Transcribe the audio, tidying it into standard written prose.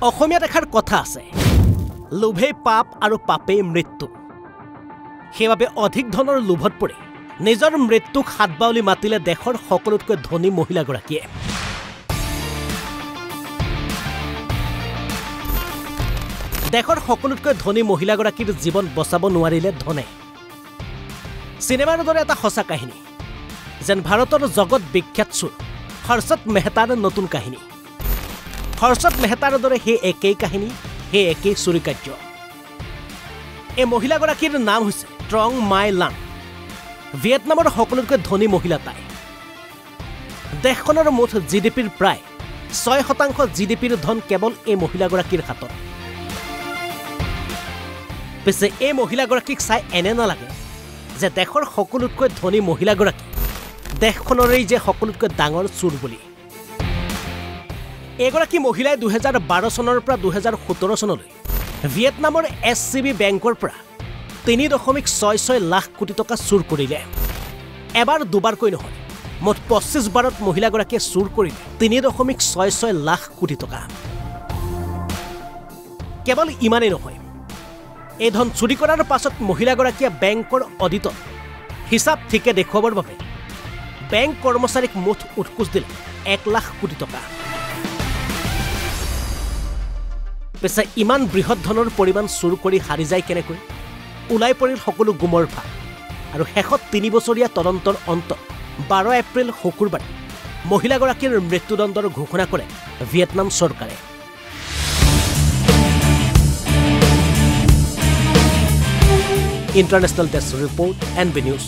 অসমীয়াত এষাৰ কথা আছে লোভে পাপ আৰু পাপে মৃত্যু সেইবাবে অধিক ধনৰ লোভত পৰি নিজৰ মৃত্যুক হাতবাউলি মাতিলে দেশৰ সকলোতকৈ ধনী মহিলাগৰাকীয়ে দেশৰ সকলোতকৈ ধনী মহিলাগৰাকীৰ জীৱন বচাব নোৱাৰিলে ধনে সিনেমাৰ দৰে এটা সঁচা কাহিনী যেন ভাৰতৰ জগত বিখ্যাত চোৰ হৰ্ষদ মেহতাৰ নতুন কাহিনী হৰ্ষদ মেহতাৰ দৰে সেই একেই কাহিনী সেই একেই চুৰি কাৰ্য এই মহিলাগৰাকীৰ নাম হৈছে ট্ৰং মাই লাং ভিয়েটনামৰ সকলোতকৈ ধনী মহিলা তাই দেশখনৰ মুঠ জিডিপিৰ প্ৰায় 6% জিডিপিৰ ধন কেৱল এই মহিলাগৰাকীৰ হাতত পিছে এই মহিলাগৰাকীক চাই এনে নালাগে যে দেশৰ সকলোতকৈ ধনী মহিলাগৰাকী দেশখনৰেই যে সকলোতকৈ ডাঙৰ চোৰ বুলি এগৰাকী মহিলাই 2012 চনৰ পৰা 2017 চনলৈ ভিয়েটনামৰ এছচিবি বেংকৰ পৰা 3.66 লাখ কোটি টকা চুৰ কৰিলে এবাৰ দুবাৰকৈ নহয় মুঠ 25 বাৰত মহিলাগৰাকীয়ে চুৰ কৰিলে 3.66 লাখ কোটি টকা কেৱল ইমানেই নহয় এই ধন চুৰি কৰাৰ পাছত মহিলাগৰাকীয়ে বেংকৰ অডিটত হিচাপ ঠিকে দেখুৱাবৰ বাবে বেংক কৰ্মচাৰীক মুঠ উৎকোচ দিলে 1 লাখ কোটি টকা পেছা ইমান বৃহৎ ধনৰ পৰিমাণ চুৰ কৰি হাৰি যায় কেনেকৈ উলাই পৰিল সকলো গুমৰ ফাঁক আৰু শেষত 3 বছৰীয়া তদন্তৰ অন্ত 12 এপ্ৰিল শুকুৰবাৰে মহিলাগৰাকীৰ মৃত্যুদণ্ডৰ ঘোষণা কৰে ভিয়েটনাম চৰকাৰে international desk report NB News